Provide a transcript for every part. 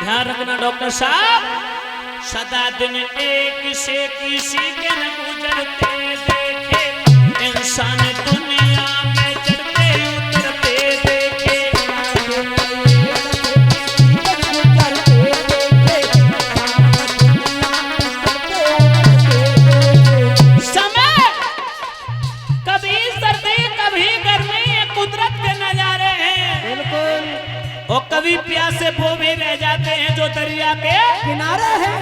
ध्यान रखना डॉक्टर साहब, सदा दिन एक से किसी के न गुजरते देखे, इंसान दुनिया में चढ़ते उतरते देखे। समय कभी सर्दी कभी गर्मी, ये कुदरत के नजारे हैं। बिल्कुल। और कभी प्यासे वो भी रह जाते हैं जो दरिया के किनारे हैं।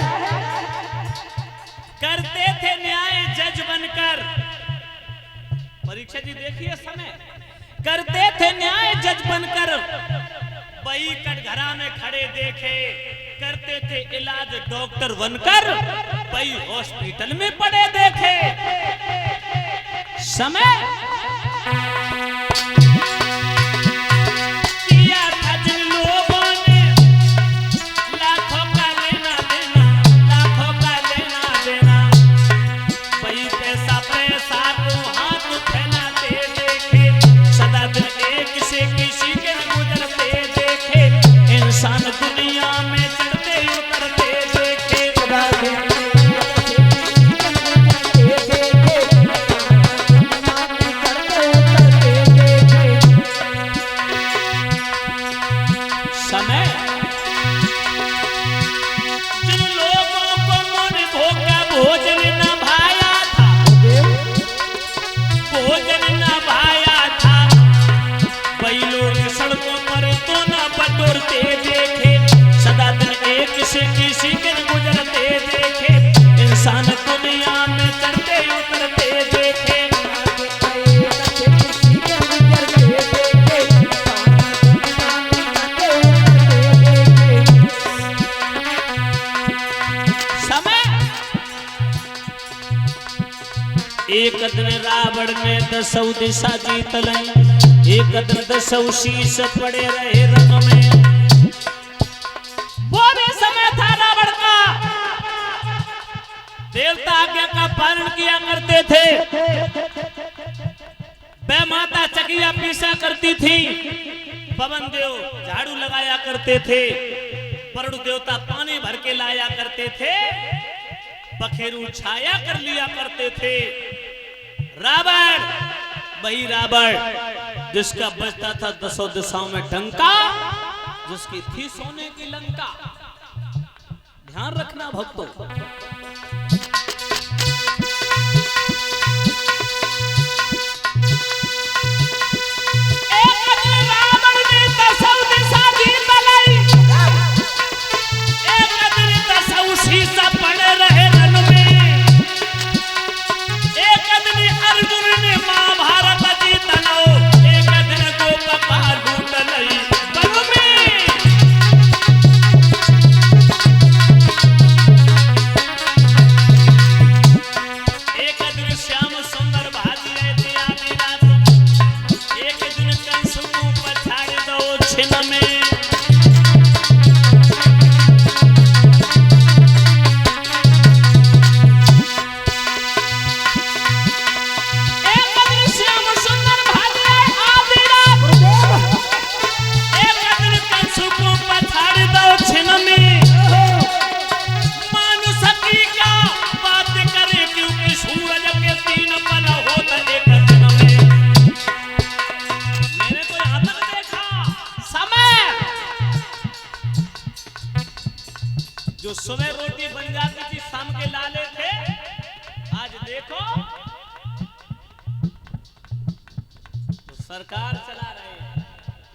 करते थे न्याय जज बनकर, परीक्षा जी देखिए समय, करते थे न्याय जज बनकर, वही कटघरा में खड़े देखे, करते थे इलाज डॉक्टर बनकर, वही हॉस्पिटल में पड़े देखे। समय दुनिया में चढ़ते उतरते देखे। समय जिन लोगों को मन भोगा भोजन न भाया था, भोजन न भाया था, वही लोग सड़कों पर तो न बटोरते देखे, सदा दिन एक से किसी के गुजरते देखे, इंसान दुनिया में चढ़ते उतरते देखे। समय एक दिन रावण ने 10 दिशा जीत ली, एक दिन 10 शीश पड़े रहे रंग में। वो भी समय था रावण का, देवता आज्ञा का पालन किया करते थे, वह माता चकिया पीसा करती थी, पवन देव झाड़ू लगाया करते थे, वरुण देवता पानी भर के लाया करते थे, बखेरू छाया कर लिया करते थे। रावण वही रावण जिसका बजता था 10 दिशाओं में डंका, जिसकी थी सोने की लंका। ध्यान रखना भक्तों, जो सुबह रोटी बन जाती थी शाम के लाले थे, आज देखो तो सरकार चला रहे हैं।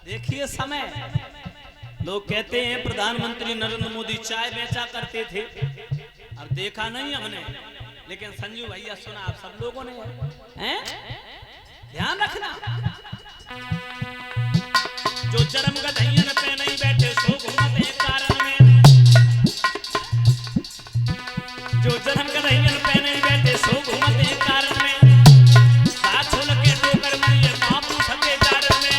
देखिए समय, लोग कहते हैं प्रधानमंत्री नरेंद्र मोदी चाय बेचा करते थे, अब देखा नहीं हमने, लेकिन संजू भैया सुना आप सब लोगों ने, हैं? ध्यान रखना, जो जन्म का धैर्य पे नहीं बैठे सो घूमते हैं कारण में, जो जन्म का धैर्य पे नहीं बैठे सो घूमते हैं कारण में, बात छोड़ के डोकर में ये बापू सके कारण में।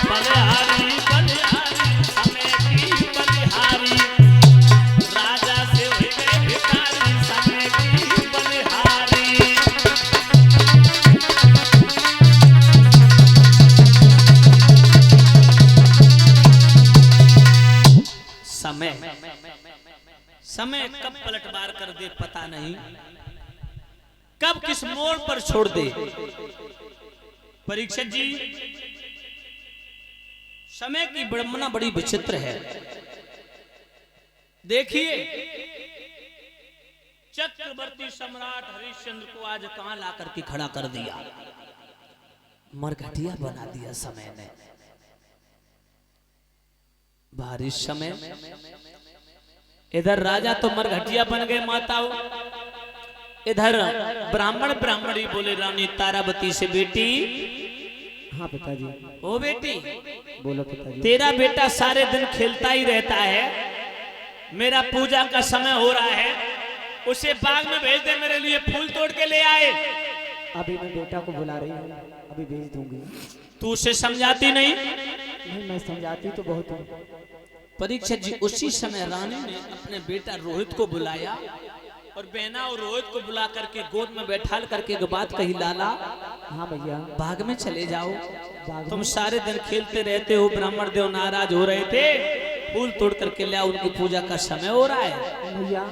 बलिहारी बलिहारी समय की बलिहारी, राजा से हुई गए भिखारी समय की बलिहारी। नहीं, कब किस मोड़ पर छोड़ दे। परीक्षित जी, समय की विडंबना बड़ी विचित्र है। देखिए, चक्रवर्ती सम्राट हरिश्चंद्र को आज कहां ला करके खड़ा कर दिया, मरघटिया बना दिया समय ने। बारिश समय इधर राजा तो मरघटिया बन गए माताओं, इधर ब्राह्मणी बोले रानी तारावती से, बेटी। हाँ पिताजी। ओ बेटी, बोलो पिताजी। तेरा बेटा सारे दिन खेलता ही रहता है, मेरा पूजा का समय हो रहा है, उसे बाग में भेज दे, मेरे लिए फूल तोड़ के ले आए। अभी मैं बेटा को बुला रही हूँ, अभी भेज दूंगी। तू उसे समझाती नहीं? नहीं, मैं समझाती तो बहुत हूँ। परीक्षित जी, उसी समय रानी ने अपने बेटा रोहित को बुलाया और बहना और रोहित को बुला करके गोद में बैठा करके एक बात कही, लाला हाँ भैया, बाग में चले जाओ, बाग तुम में? सारे दिन खेलते रहते हो, ब्राह्मण देव नाराज हो रहे थे, फूल तोड़ करके ले आओ, उनकी पूजा का समय हो रहा है। भैया,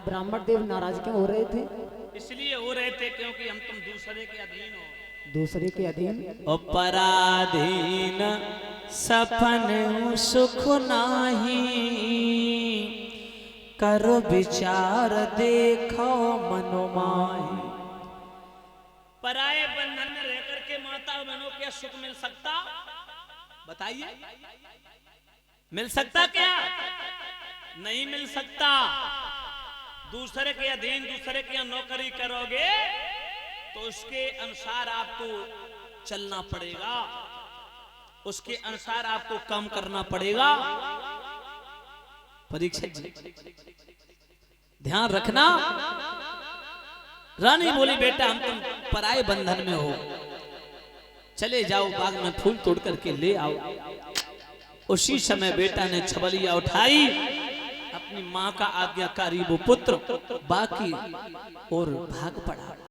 ब्राह्मण देव नाराज क्यों हो रहे थे? इसलिए हो रहे थे क्योंकि हम तुम दूसरे के अधीन हो। दूसरे के अधीन? पराधीन सपन सुख नाही, करो विचार देखो मनोमाही। पराये बंधन में रह करके माता बहनों क्या सुख मिल सकता? बताइए, मिल सकता क्या? नहीं मिल सकता। दूसरे के अधीन, दूसरे की नौकरी करोगे तो उसके अनुसार आपको चलना पड़ेगा, उसके अनुसार आपको काम करना पड़ेगा। परीक्षित जी, ध्यान रखना। रानी बोली, बेटा हम तुम पराये बंधन में हो, चले जाओ बाग में फूल तोड़ करके ले आओ। उसी समय बेटा ने छबलिया उठाई, अपनी मां का आज्ञाकारी वो पुत्र बाकी और भाग पड़ा।